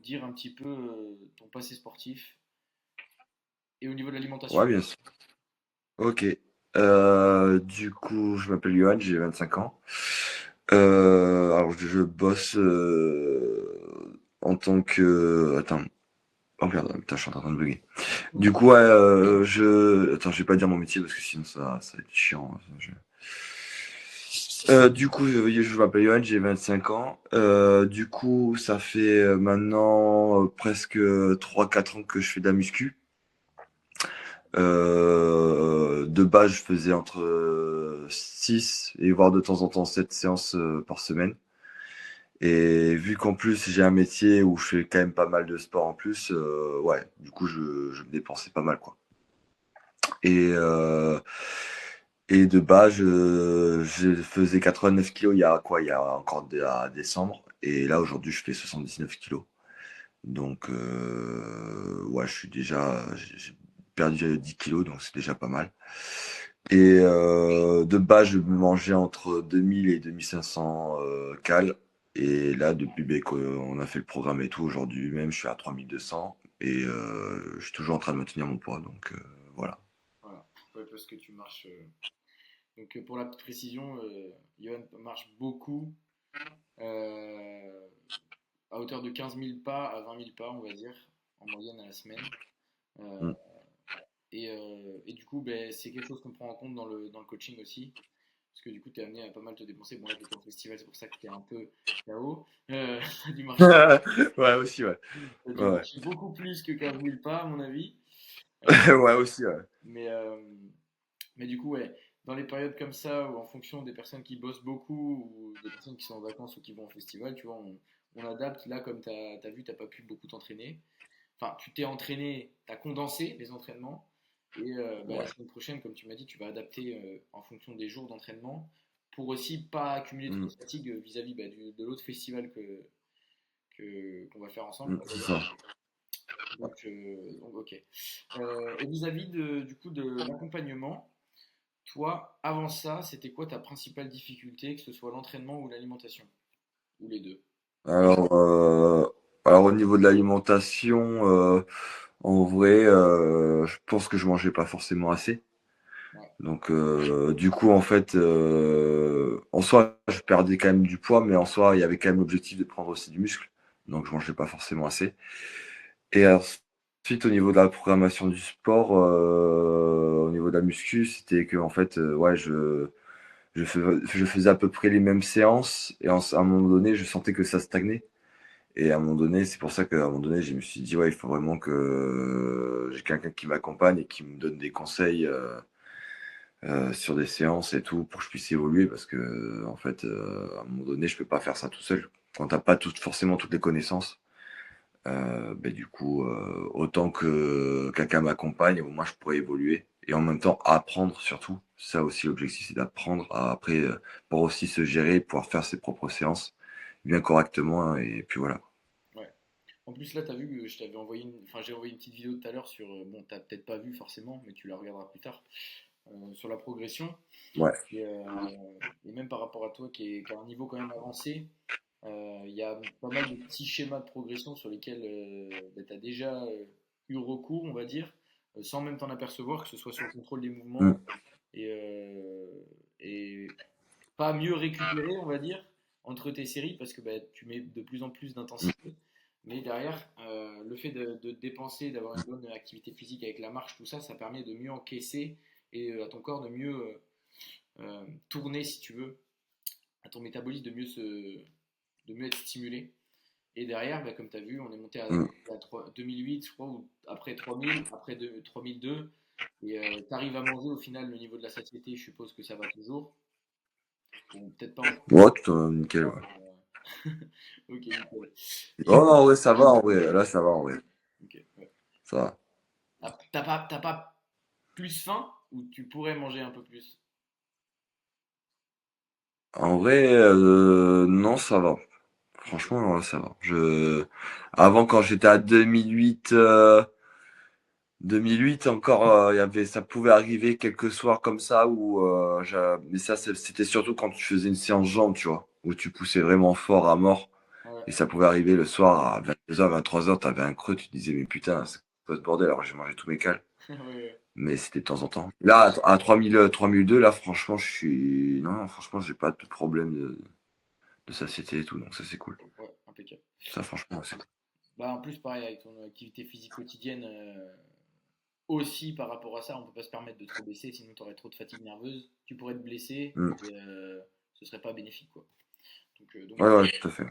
dire un petit peu ton passé sportif et au niveau de l'alimentation. Ouais, bien sûr. Ok. Du coup, je m'appelle Johan, j'ai 25 ans. Alors, je bosse en tant que... Attends. Oh merde, putain, je suis en train de bugger. Du coup, ouais, Attends, je vais pas dire mon métier parce que sinon ça va être chiant. Du coup, je m'appelle Johan, j'ai 25 ans. Du coup, ça fait maintenant presque 3 4 ans que je fais de la muscu. De base, je faisais entre 6 et voire de temps en temps 7 séances par semaine. Et vu qu'en plus j'ai un métier où je fais quand même pas mal de sport en plus, ouais, du coup je me dépensais pas mal quoi. Et, euh, et de base, je faisais 89 kilos il y a quoi? Il y a encore à décembre. Et là aujourd'hui je fais 79 kilos. Donc ouais, j'ai perdu 10 kilos, donc c'est déjà pas mal. Et de base, je mangeais entre 2000 et 2500 cales. Et là, depuis qu'on a fait le programme et tout, aujourd'hui même, je suis à 3200. Et je suis toujours en train de maintenir mon poids. Donc voilà. Voilà. Ouais, parce que tu marches. Donc pour la petite précision, Johan marche beaucoup, euh, à hauteur de 15 000 pas à 20 000 pas, on va dire, en moyenne à la semaine. Euh, Mm. et du coup, ben, c'est quelque chose qu'on prend en compte dans le coaching aussi. Parce que du coup, tu es amené à pas mal te dépenser. Bon, là, tu es en festival, c'est pour ça que tu es un peu KO. Tu as dû marcher, Ouais, aussi, ouais. t'as dû Ouais, marcher beaucoup plus que 15 000 pas, à mon avis. Euh, ouais. Ouais, aussi, ouais. mais, euh, mais du coup, ouais, dans les périodes comme ça, où en fonction des personnes qui bossent beaucoup, ou des personnes qui sont en vacances ou qui vont au festival, tu vois, on adapte. Là, comme tu as vu, tu n'as pas pu beaucoup t'entraîner. Enfin, tu t'es entraîné, tu as condensé les entraînements. Et bah, la Ouais. semaine prochaine, comme tu m'as dit, tu vas adapter en fonction des jours d'entraînement pour aussi pas accumuler trop Mm. de fatigue vis-à-vis bah, de l'autre festival qu'on va faire ensemble. Mm, c'est ça. Donc, ok. Et vis-à-vis du coup de l'accompagnement, toi, avant ça, c'était quoi ta principale difficulté, que ce soit l'entraînement ou l'alimentation? Ou les deux? Alors, au niveau de l'alimentation, en vrai, je pense que je mangeais pas forcément assez. Ouais, Donc, du coup, en fait, en soi, je perdais quand même du poids, mais en soi, il y avait quand même l'objectif de prendre aussi du muscle. Donc, je mangeais pas forcément assez. Et ensuite, au niveau de la programmation du sport, au niveau de la muscu, c'était que, en fait, ouais, je faisais à peu près les mêmes séances. Et à un moment donné, je sentais que ça stagnait. Et à un moment donné, c'est pour ça qu'à un moment donné, je me suis dit, ouais, il faut vraiment que j'ai quelqu'un qui m'accompagne et qui me donne des conseils sur des séances et tout pour que je puisse évoluer parce que, en fait, à un moment donné, je peux pas faire ça tout seul. Quand t'as pas forcément toutes les connaissances, ben, du coup, autant que quelqu'un m'accompagne, moi je pourrais évoluer et en même temps apprendre surtout. Ça aussi, l'objectif, c'est d'apprendre à après, pour aussi se gérer, pouvoir faire ses propres séances bien correctement et puis voilà. ouais. En plus, là, tu as vu que je t'avais envoyé enfin, j'ai envoyé une petite vidéo tout à l'heure sur. Bon, t'as peut-être pas vu forcément, mais tu la regarderas plus tard, sur la progression. Ouais. Et même par rapport à toi qui a un niveau quand même avancé, il y a pas mal de petits schémas de progression sur lesquels tu as déjà eu recours, on va dire, sans même t'en apercevoir, que ce soit sur le contrôle des mouvements Mm, et pas mieux récupérer, on va dire, entre tes séries, parce que bah, tu mets de plus en plus mm, d'intensité. Mais derrière, le fait de dépenser, d'avoir une bonne activité physique avec la marche, tout ça, ça permet de mieux encaisser et à ton corps de mieux tourner, si tu veux, à ton métabolisme de mieux être stimulé. Et derrière, bah, comme tu as vu, on est monté mm. à 2008, je crois, ou après 3000, après 3002. Et tu arrives à manger au final le niveau de la satiété, je suppose que ça va toujours. Bon, peut-être pas encore. Ouais, tout, nickel, ouais. Ok, nickel. Oh Et, non, en vrai, ça va, en vrai. Là, ça va, en vrai. ok, ouais. Ça va. T'as pas plus faim ou tu pourrais manger un peu plus? En vrai, non, ça va. Franchement, ça va. Avant, quand j'étais à 2008 encore, ça pouvait arriver quelques soirs comme ça mais ça, c'était surtout quand tu faisais une séance jambes, tu vois, où tu poussais vraiment fort à mort. Ouais, Et ça pouvait arriver le soir à 22h, 23h, t'avais un creux, tu te disais, mais putain, c'est quoi ce bordel? Alors j'ai mangé tous mes cales. Ouais, ouais. Mais c'était de temps en temps. Là, à 3002, là, franchement, je suis. Non, franchement, j'ai pas de problème de satiété et tout, donc ça, c'est cool. Ouais, impeccable. Ça, franchement, c'est cool. Bah, en plus, pareil, avec ton activité physique quotidienne, aussi par rapport à ça, on peut pas se permettre de trop baisser, sinon tu aurais trop de fatigue nerveuse, tu pourrais te blesser, Mm. et ce serait pas bénéfique, quoi. Donc Ouais, ouais, tout à fait.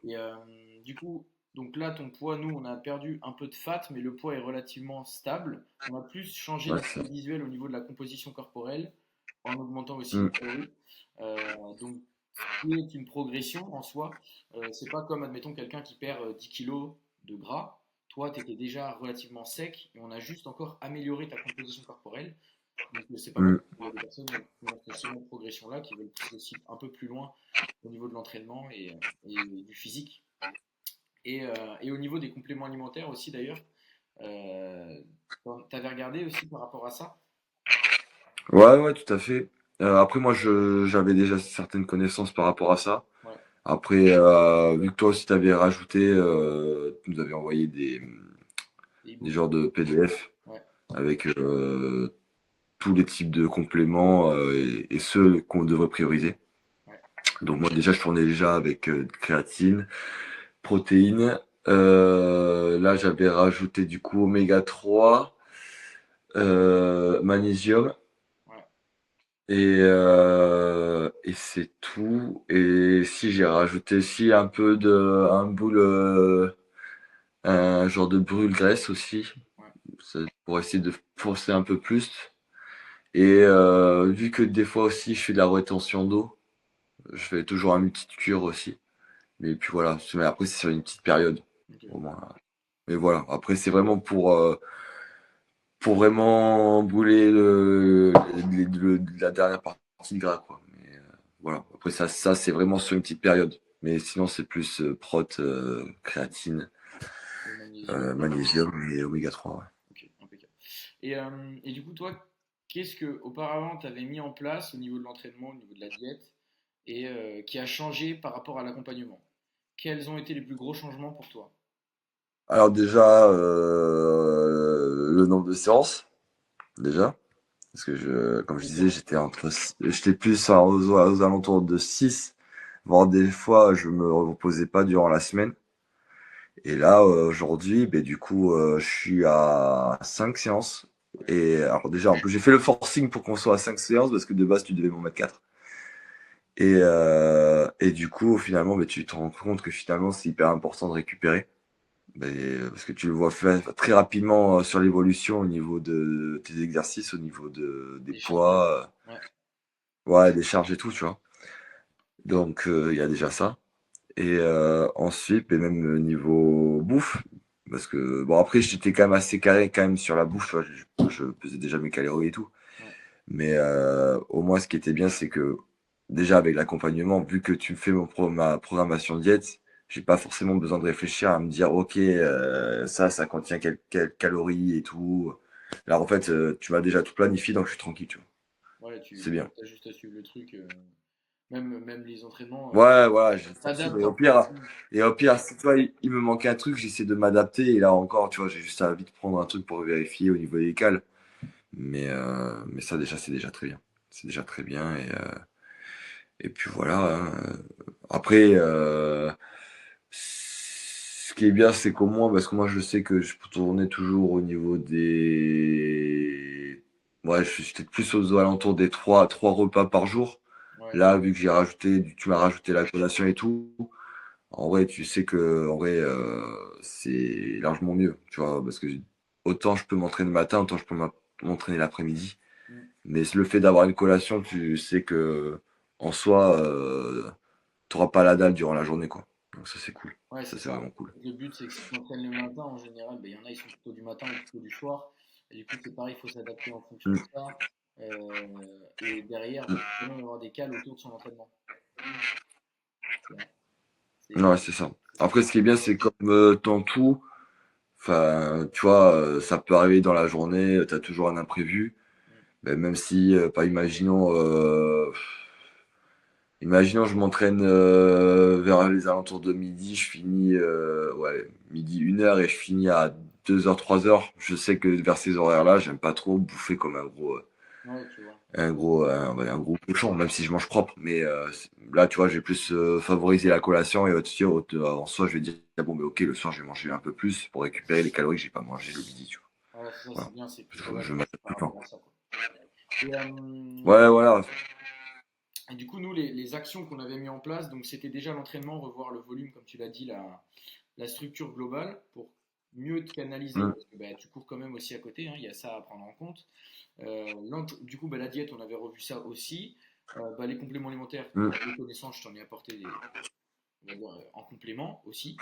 et du coup, donc là, ton poids, nous, on a perdu un peu de fat, mais le poids est relativement stable. On a plus changé Ouais, c'est l'aspect ça. visuel au niveau de la composition corporelle, en augmentant aussi les Mm. calories. Donc, ce qui est une progression en soi. C'est pas comme, admettons, quelqu'un qui perd 10 kilos de gras. Toi, tu étais déjà relativement sec et on a juste encore amélioré ta composition corporelle. Donc, c'est pas mal. Mm. Il y a des personnes qui ont cette seconde progression-là, qui veulent pousser aussi un peu plus loin au niveau de l'entraînement et du physique. Et au niveau des compléments alimentaires aussi, d'ailleurs, euh, tu avais regardé aussi par rapport à ça? Ouais, ouais, tout à fait. Après, moi, j'avais déjà certaines connaissances par rapport à ça. Ouais. Après, vu que toi aussi, t'avais rajouté, tu nous avais envoyé Et des e-book. genres de PDF Ouais. avec tous les types de compléments et ceux qu'on devrait prioriser. Ouais. Donc moi déjà je tournais déjà avec créatine, protéines. Là j'avais rajouté du coup oméga 3, magnésium Ouais. et c'est tout. Et si j'ai rajouté aussi un peu un boule, un genre de brûle graisse aussi, Ouais. pour essayer de forcer un peu plus. Et vu que des fois aussi je fais de la rétention d'eau, je fais toujours une petite cure aussi. Mais puis voilà, mais après c'est sur une petite période Ok. au moins. Mais voilà, après c'est vraiment pour vraiment brûler la dernière partie de gras quoi. Mais voilà, après ça c'est vraiment sur une petite période. Mais sinon c'est plus prot, créatine, Le magnésium. magnésium et oméga 3. Ouais. Ok, impeccable. Et du coup, toi, qu'est-ce que auparavant tu avais mis en place au niveau de l'entraînement, au niveau de la diète, et qui a changé par rapport à l'accompagnement? Quels ont été les plus gros changements pour toi? Alors déjà le nombre de séances déjà. Parce que comme je Les disais, séances. j'étais plus aux alentours de 6, voire des fois, je me reposais pas durant la semaine. Et là, aujourd'hui, ben, du coup, je suis à 5 séances. Ouais. Et alors déjà, en plus, j'ai fait le forcing pour qu'on soit à 5 séances parce que de base, tu devais m'en mettre 4. Et du coup, finalement, ben, tu te rends compte que finalement, c'est hyper important de récupérer. Ben, parce que tu le vois faire très rapidement sur l'évolution au niveau de tes exercices, au niveau des Des charges. poids. Ouais. Ouais, des charges et tout, tu vois. Donc, il y a déjà ça. Et ensuite, et même niveau bouffe, parce que, bon, après, j'étais quand même assez carré quand même sur la bouffe, tu vois, je pesais déjà mes calories et tout. Ouais. Mais au moins, ce qui était bien, c'est que déjà avec l'accompagnement, vu que tu fais ma programmation diète, j'ai pas forcément besoin de réfléchir à me dire, ok, ça contient quelles calories et tout. Là, en fait, tu m'as déjà tout planifié, donc je suis tranquille, tu vois. Ouais, C'est tu bien. as juste à suivre le truc. Même les entraînements, Ouais, voilà, j'ai facile. t'adaptes en fonction. Et au pire, si toi, il me manquait un truc, j'essaie de m'adapter. Et là encore, tu vois, j'ai juste à vite prendre un truc pour vérifier au niveau des cales. Mais ça, déjà, c'est déjà très bien. C'est déjà très bien. Et puis voilà, hein. Après, ce qui est bien, c'est qu'au moins, parce que moi, je sais que je peux tourner toujours au niveau des. Ouais, je suis peut-être plus aux alentours des trois repas par jour. Ouais, Là, vu que tu m'as rajouté la collation et tout, en vrai, tu sais que en vrai, c'est largement mieux, tu vois, parce que autant je peux m'entraîner le matin, autant je peux m'entraîner l'après-midi. mm, Mais le fait d'avoir une collation, tu sais que en soi, tu n'auras pas la dalle durant la journée, quoi. Donc ça, c'est cool. ouais, Ça, c'est c'est ça. vraiment cool. Le but, c'est que si tu entraînes le matin, en général, ben, il y en a, ils sont plutôt du matin ou plutôt du soir. Et du coup, c'est pareil, il faut s'adapter en fonction de Mm. ça. Et derrière, ben, faut quand même avoir des cales autour de son entraînement. Tu vois. Ouais, C'est c'est ça. c'est ça. Après, ce qui est bien, c'est comme dans tout, enfin, tu vois, ça peut arriver dans la journée, tu as toujours un imprévu. Mm. Ben, même si, pas imaginons, Imaginons, je m'entraîne vers les alentours de midi, je finis, ouais, midi, 1 heure et je finis à 2 heures, 3 heures. Je sais que vers ces horaires-là, j'aime pas trop bouffer comme Ouais, tu vois. ouais, un gros cochon, même si je mange propre. Mais là, tu vois, je vais plus favoriser la collation et en soi, je vais dire, ah bon, mais ok, le soir, je vais manger un peu plus pour récupérer les calories que j'ai pas mangé le midi, tu vois. Ouais, c'est ça, c'est Voilà. bien, c'est Je, plutôt là je m'adapte par tout le temps. rapport à ça, quoi. Et, Ouais, voilà. et du coup, nous, les actions qu'on avait mis en place, donc c'était déjà l'entraînement, revoir le volume, comme tu l'as dit, la structure globale pour mieux te canaliser, Mm, parce que bah, tu cours quand même aussi à côté, hein, il y a ça à prendre en compte. Du coup, bah, la diète, on avait revu ça aussi. Bah, les compléments alimentaires, mm, les connaissances, je t'en ai apporté on va dire, en complément aussi.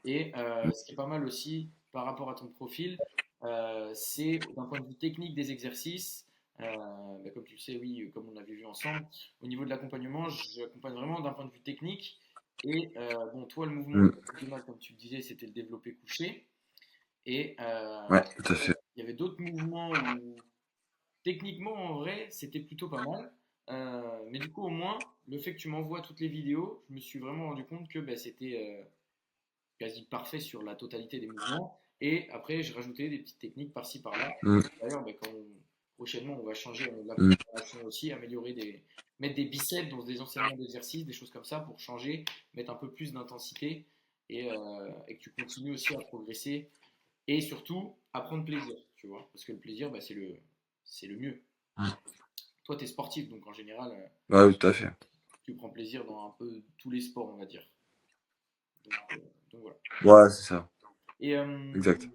Et ce qui est pas mal aussi par rapport à ton profil, c'est d'un point de vue technique des exercices. Bah, comme tu le sais, oui, comme on avait vu ensemble, au niveau de l'accompagnement, j'accompagne vraiment d'un point de vue technique. Et bon, toi, le mouvement mm. du mal, comme tu le disais, c'était le développé couché. Et Ouais, tout à fait. il y avait d'autres mouvements où techniquement, en vrai, c'était plutôt pas mal. Mais du coup, au moins, le fait que tu m'envoies toutes les vidéos, je me suis vraiment rendu compte que bah, c'était quasi parfait sur la totalité des mouvements. Et après, j'ai rajouté des petites techniques par-ci, par-là. Mm, D'ailleurs, bah, prochainement, on va changer la mm. préparation aussi, mettre des biceps dans des enseignements d'exercices, des choses comme ça pour changer, mettre un peu plus d'intensité et que tu continues aussi à progresser et surtout à prendre plaisir, tu vois. Parce que le plaisir, bah, c'est le mieux. Toi, tu es sportif, donc en général, Ouais, tout à fait. tu prends plaisir dans un peu tous les sports, on va dire. Donc voilà. Ouais, c'est ça. Et, Exact.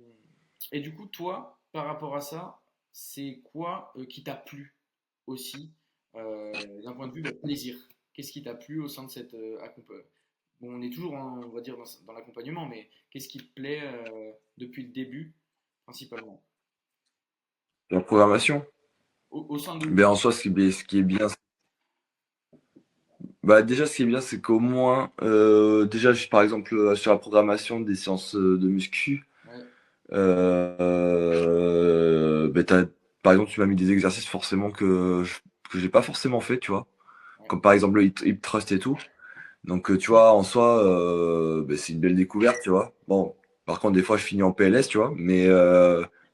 et du coup, toi, par rapport à ça, c'est quoi qui t'a plu aussi d'un point de vue plaisir? Qu'est-ce qui t'a plu au sein de cette Bon, on est toujours, on va dire, dans l'accompagnement, mais qu'est-ce qui te plaît depuis le début, principalement? La programmation. Au sein de Ben, l'outil. en soi, ce qui est bien, bah, déjà, ce qui est bien, c'est qu'au moins, déjà, par exemple, sur la programmation des séances de muscu, Ouais, ben, par exemple, tu m'as mis des exercices forcément que j'ai pas forcément fait, tu vois. ouais, Comme par exemple le hip thrust et tout. Donc, tu vois, en soi, ben, c'est une belle découverte, tu vois. Bon, par contre, des fois, je finis en PLS, tu vois.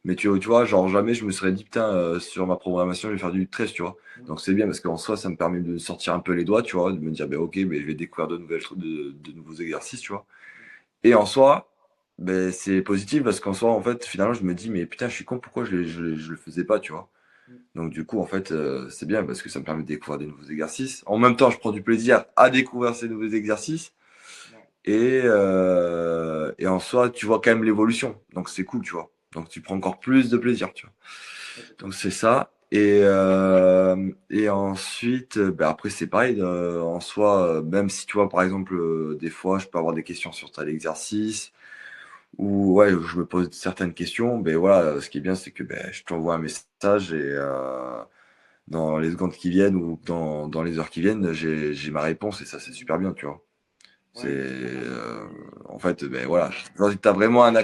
Mais tu vois, genre, jamais je me serais dit, putain, sur ma programmation, je vais faire du hip thrust, tu vois. mm, Donc, c'est bien parce qu'en soi, ça me permet de sortir un peu les doigts, tu vois, de me dire, ben, ok, ben, je vais découvrir de nouveaux exercices, tu vois. mm, Et en soi, ben, c'est positif parce qu'en soi, en fait, finalement, je me dis, mais putain, je suis con, pourquoi je le faisais pas, tu vois. mm, Donc, du coup, en fait, c'est bien parce que ça me permet de découvrir des nouveaux exercices. En même temps, je prends du plaisir à découvrir ces nouveaux exercices. ouais, Et en soi, tu vois quand même l'évolution. Donc, c'est cool, tu vois. Donc, tu prends encore plus de plaisir, tu vois. ouais, totalement. Donc, c'est ça. Et ensuite, ben, après, c'est pareil. En soi, même si tu vois, par exemple, des fois, je peux avoir des questions sur tel exercice ou ouais, je me pose certaines questions. Ben voilà, ce qui est bien, c'est que ben, je t'envoie un message et dans les secondes qui viennent ou dans les heures qui viennent, j'ai ma réponse et ça, c'est super bien, tu vois. C'est Ouais, totalement. en fait, ben voilà, tu as vraiment un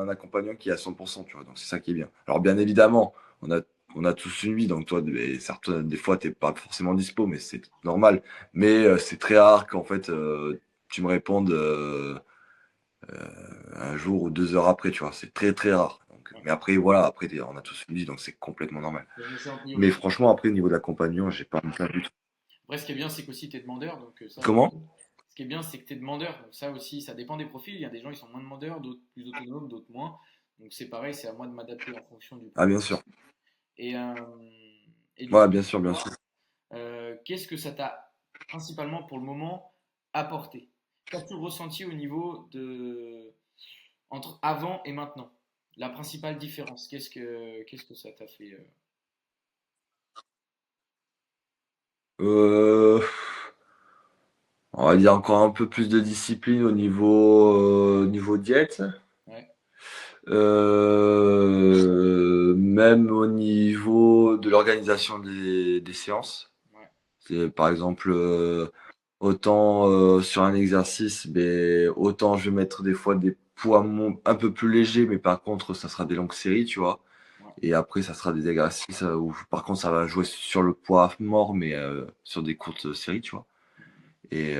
accompagnant qui est à 100%, tu vois. Donc c'est ça qui est bien. Alors bien évidemment, on a on a tous une vie, donc toi, certes, des fois, t'es pas forcément dispo, mais c'est normal. Mais c'est très rare qu'en fait, tu me répondes un jour ou 2 heures après, tu vois. C'est très très rare. Donc, Ouais. mais après, voilà, après, on a tous une vie, donc c'est complètement normal. Je mets ça en Mais priorité. franchement, après, au niveau d'accompagnement, j'ai pas à me plaindre du tout. Après, ce qui est bien, c'est qu'aussi tu es demandeur. Donc, ça, Comment? ce qui est bien, c'est que tu es demandeur. Donc, ça aussi, ça dépend des profils. Il y a des gens qui sont moins demandeurs, d'autres plus autonomes, d'autres moins. Donc, c'est pareil, c'est à moi de m'adapter en fonction du Ah, profil. bien sûr. Et, euh, et du Ouais, coup, bien sûr, bien sûr. toi, qu'est-ce que ça t'a principalement pour le moment apporté? Qu'as-tu ressenti au niveau de entre avant et maintenant? La principale différence, qu'est-ce que ça t'a fait Euh, on va dire encore un peu plus de discipline au niveau diète. Ouais, Même au niveau de l'organisation des séances. ouais, Par exemple, autant sur un exercice, ben, autant je vais mettre des fois des poids un peu plus légers, mais par contre, ça sera des longues séries, tu vois. ouais, Et après, ça sera des exercices où, par contre, ça va jouer sur le poids mort, mais sur des courtes séries, tu vois. Et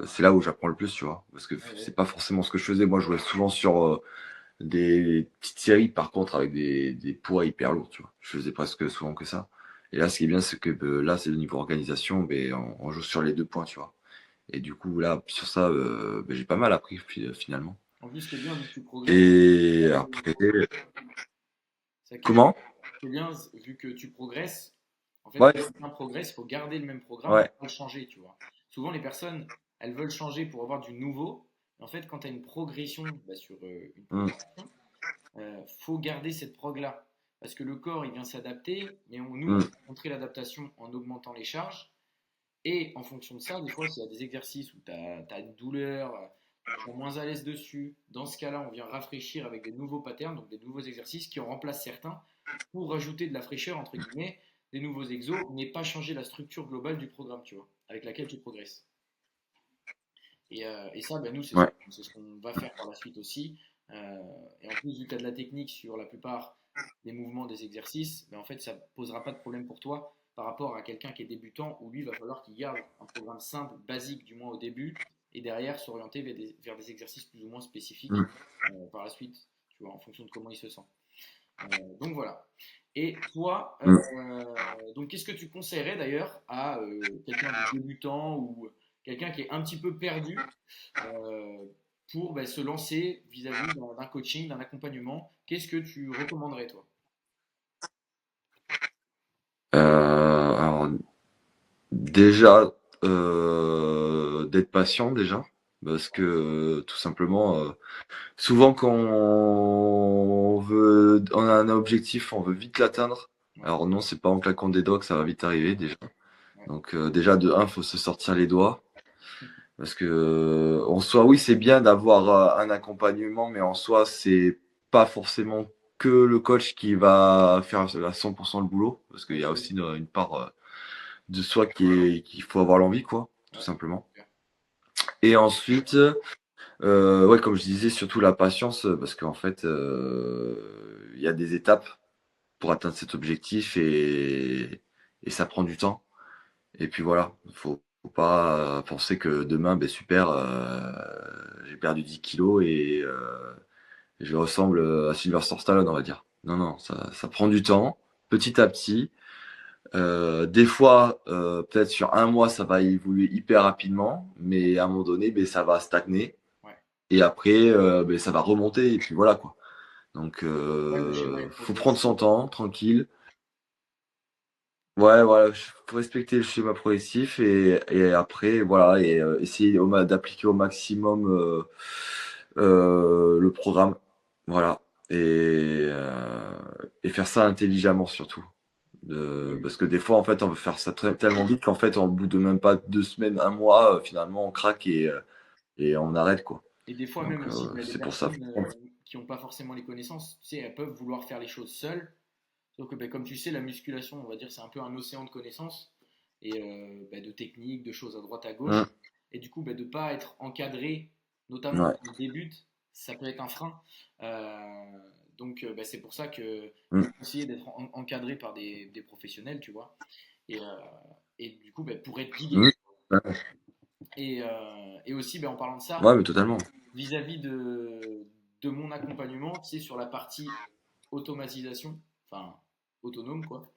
c'est là où j'apprends le plus, tu vois. Parce que Ouais, c'est ouais. pas forcément ce que je faisais. Moi, je jouais souvent sur des petites séries, par contre, avec des poids hyper lourds, tu vois. Je faisais presque souvent que ça. Et là, ce qui est bien, c'est que là, c'est le niveau organisation, ben, on joue sur les deux points, tu vois. Et du coup, là, sur ça, ben, j'ai pas mal appris finalement. En plus, ce qui est bien, vu que tu progresses, Et après, c'est que comment? c'est bien, vu que tu progresses, en fait, Ouais, quand quelqu'un progresse, il faut garder le même programme et ouais, pas le changer, tu vois. Souvent, les personnes, elles veulent changer pour avoir du nouveau. Et en fait, quand tu as une progression sur une mm, programmation, faut garder cette prog-là. Parce que le corps, il vient s'adapter, mais nous, on mm, va montrer l'adaptation en augmentant les charges. Et en fonction de ça, des fois, s'il y a des exercices où tu as une douleur, tu es moins à l'aise dessus, dans ce cas-là, on vient rafraîchir avec des nouveaux patterns, donc des nouveaux exercices qui en remplacent certains pour rajouter de la fraîcheur, entre guillemets, des nouveaux exos, mais pas changer la structure globale du programme, tu vois, avec laquelle tu progresses. Et ça, ben, nous, ouais. c'est ce qu'on va faire par la suite aussi. Et en plus, vu que tu as de la technique sur la plupart des mouvements, des exercices, ben, en fait, ça ne posera pas de problème pour toi par rapport à quelqu'un qui est débutant, où lui, il va falloir qu'il garde un programme simple, basique, du moins au début, et derrière s'orienter vers des exercices plus ou moins spécifiques Mm, par la suite, tu vois, en fonction de comment il se sent. Donc voilà. Et toi, mm. donc qu'est-ce que tu conseillerais d'ailleurs à quelqu'un de débutant ou quelqu'un qui est un petit peu perdu euh, pour se lancer vis-à-vis d'un coaching, d'un accompagnement? Qu'est-ce que tu recommanderais toi? Alors, déjà, d'être patient, déjà. Parce que tout simplement, souvent quand on a un objectif, on veut vite l'atteindre. Ouais, Alors non, c'est pas en claquant des doigts que ça va vite arriver déjà. ouais, Donc déjà de un, faut se sortir les doigts. Parce que en soi, oui, c'est bien d'avoir un accompagnement, mais en soi, c'est pas forcément que le coach qui va faire à 100% le boulot, parce qu'il ouais, y a c'est aussi une part de soi qu'il faut avoir l'envie, quoi, tout ouais, simplement. super. Et ensuite, ouais, comme je disais, surtout la patience, parce qu'en fait, il y a des étapes pour atteindre cet objectif et ça prend du temps. Et puis voilà, faut pas penser que demain, ben super, j'ai perdu 10 kilos et je ressemble à Sylvester Stallone, on va dire. Non, non, ça prend du temps, petit à petit. Des fois, peut-être sur un mois, ça va évoluer hyper rapidement, mais à un moment donné, ben, ça va stagner. Ouais. Et après, ben, ça va remonter, et puis voilà quoi. Donc, Ouais, le schéma est faut prendre progressif. son temps, tranquille. Ouais, voilà, faut respecter le schéma progressif et après, voilà, et essayer d'appliquer au maximum le programme. Voilà. Et faire ça intelligemment surtout. Oui. Parce que des fois, en fait, on veut faire ça tellement vite qu'en fait, au bout de même pas 2 semaines, un mois, finalement, on craque et on arrête, quoi. Et des fois même Donc, aussi, des c'est pour ça. personnes qui n'ont pas forcément les connaissances, tu sais, elles peuvent vouloir faire les choses seules. Sauf que, comme tu sais, la musculation, on va dire, c'est un peu un océan de connaissances et de techniques, de choses à droite à gauche. Hum, Et du coup, de ne pas être encadré, notamment ouais. quand on débute, ça peut être un frein. Donc, c'est pour ça que il Hum, faut essayer d'être encadré par des professionnels, tu vois. Et, euh, et du coup, pour être guidé. hum. Ouais, Et aussi, en parlant de ça, ouais, mais totalement. vis-à-vis de mon accompagnement, tu sais, sur la partie automatisation, enfin autonome quoi.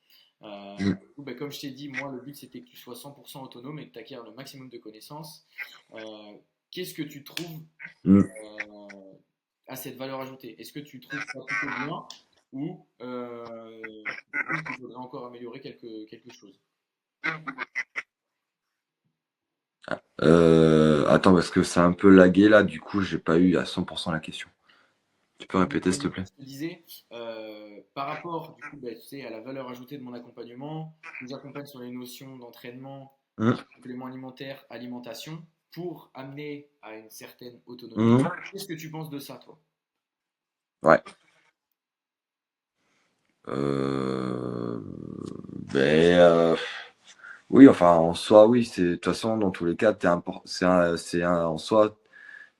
Hum, Du coup, comme je t'ai dit, moi le but c'était que tu sois 100% autonome et que tu acquières le maximum de connaissances. Euh, Qu'est-ce que tu trouves hum. euh, à cette valeur ajoutée? Est-ce que tu trouves ça plutôt bien ou tu trouves qu'il faudrait encore améliorer quelque chose? Attends, parce que c'est un peu lagué là, du coup, j'ai pas eu à 100% la question. Tu peux répéter, s'il te plaît? Je te disais, par rapport du coup, tu sais, à la valeur ajoutée de mon accompagnement, je vous accompagne sur les notions d'entraînement, Hum, compléments alimentaires, alimentation, pour amener à une certaine autonomie. hum. Qu'est-ce que tu penses de ça, toi? Ouais. Euh, ben, oui, enfin, en soi, oui, de toute façon, dans tous les cas, en soi,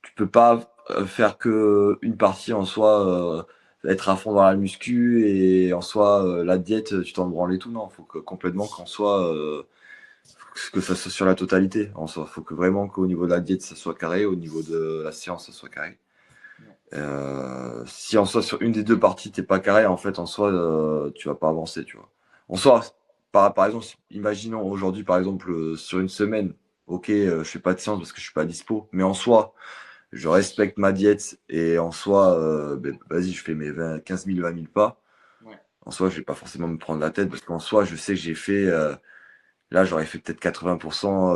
tu peux pas faire que une partie en soi être à fond dans la muscu et en soi, la diète, tu t'en branles et tout. Non, faut que complètement qu'en soit, que ça soit sur la totalité. En soi, faut que vraiment qu'au niveau de la diète, ça soit carré, au niveau de la séance, ça soit carré. Ouais. Si en soi sur une des deux parties t'es pas carré, en fait en soi tu vas pas avancer, tu vois. En soi, par exemple, imaginons aujourd'hui par exemple sur une semaine, ok, je fais pas de séance parce que je suis pas dispo, mais en soi, je respecte ma diète et en soi, ben, vas-y, je fais mes 15 000, 20 000 pas. Ouais. En soi, je vais pas forcément me prendre la tête parce qu'en soi, je sais que j'ai fait, là, j'aurais fait peut-être 80%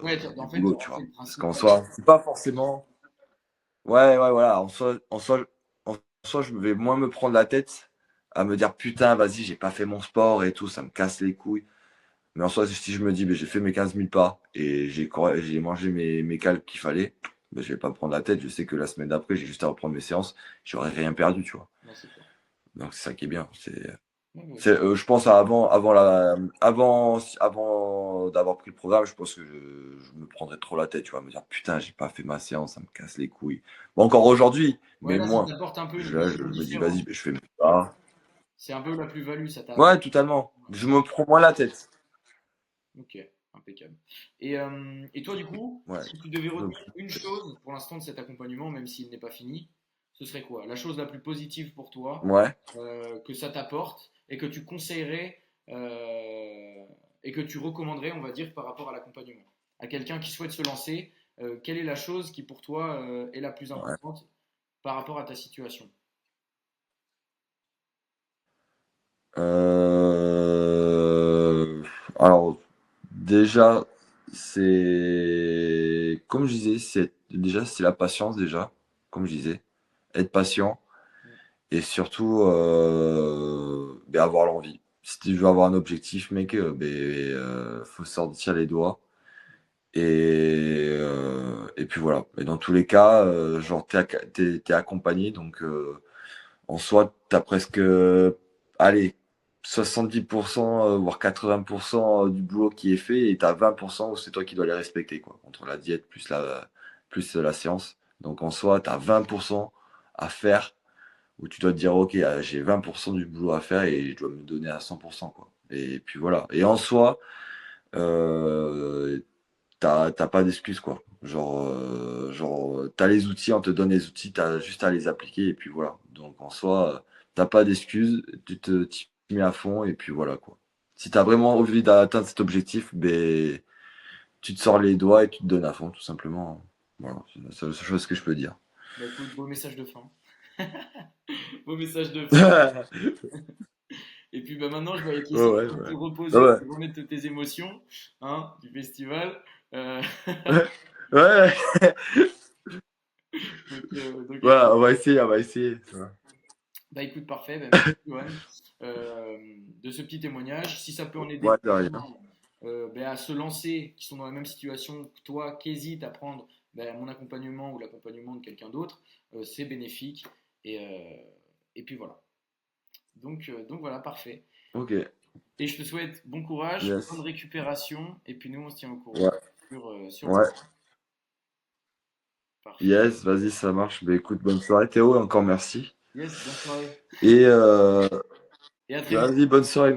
Ouais, du en fait, tu boulot, auras tu fait vois. le Parce qu'en principal. soi, c'est pas forcément. Ouais, ouais, voilà. En soi, je vais moins me prendre la tête à me dire putain, vas-y, j'ai pas fait mon sport et tout, ça me casse les couilles. Mais en soi, si je me dis, ben, j'ai fait mes 15 000 pas et j'ai mangé mes cales qu'il fallait, ben, je vais pas me prendre la tête. Je sais que la semaine d'après, j'ai juste à reprendre mes séances. J'aurais rien perdu, tu vois. Ouais, c'est clair. Donc, c'est ça qui est bien. Ouais, ouais, Je pense avant d'avoir pris le programme, je pense que je me prendrais trop la tête, tu vois, me dire putain, j'ai pas fait ma séance, ça me casse les couilles. Bon, encore aujourd'hui, ouais, mais là, ça moins. t'apporte un peu une Je vision me dis, différente. vas-y, je fais mes pas. C'est un peu la plus-value, ça t'a Ouais, apporté. totalement. Je me prends moins la tête. Ok, impeccable. Et toi, du coup, Ouais. si tu devais retenir une chose pour l'instant de cet accompagnement, même s'il n'est pas fini, ce serait quoi? La chose la plus positive pour toi, Ouais. que ça t'apporte et que tu conseillerais et que tu recommanderais, on va dire, par rapport à l'accompagnement. À quelqu'un qui souhaite se lancer, quelle est la chose qui pour toi est la plus Ouais. importante par rapport à ta situation? Euh, Alors, déjà, c'est comme je disais, c'est la patience déjà, comme je disais, être patient. Et surtout, ben, avoir l'envie. Si tu veux avoir un objectif, mec, ben, faut sortir les doigts. Et puis voilà. Et dans tous les cas, genre, t'es accompagné. Donc, en soi, t'as presque, allez, 70%, voire 80% du boulot qui est fait. Et t'as 20% où c'est toi qui dois les respecter, quoi. Entre la diète plus la séance. Donc, en soi, t'as 20% à faire où tu dois te dire, ok, j'ai 20% du boulot à faire et je dois me donner à 100%, quoi. Et puis voilà. Et en soi, euh, t'as pas d'excuses, quoi. Genre, t'as les outils, on te donne les outils, t'as juste à les appliquer et puis voilà. Donc en soi, t'as pas d'excuses, t'y mets à fond et puis voilà, quoi. Si t'as vraiment envie d'atteindre cet objectif, ben, tu te sors les doigts et tu te donnes à fond, tout simplement. Voilà, c'est la seule chose que je peux dire. Bah écoute, beau message de fin. Beau message de fin. Ouais, Et puis bah, maintenant, je vais aller te laisser ouais, te ouais. reposer, Ouais. te remettre tes émotions hein, du festival. Euh, Ouais. Ouais. donc, écoute, Voilà, on va essayer, on va essayer. Ça va. bah, écoute, parfait. Bah, merci, Johan, de ce petit témoignage. Si ça peut en aider Ouais, de plus rien. d'un bah, à se lancer, qui sont dans la même situation que toi, qui hésitent à prendre bah, mon accompagnement ou l'accompagnement de quelqu'un d'autre, c'est bénéfique. Et puis voilà. Donc voilà, parfait. Ok. Et je te souhaite bon courage, bonne Yes. récupération, et puis nous, on se tient au courant Ouais. sur Ouais. WhatsApp. Parfait. Yes, vas-y, ça marche. Bah écoute, bonne soirée Théo, et encore merci. Yes, bonne soirée. Et Et à très vite. vas-y, bonne soirée.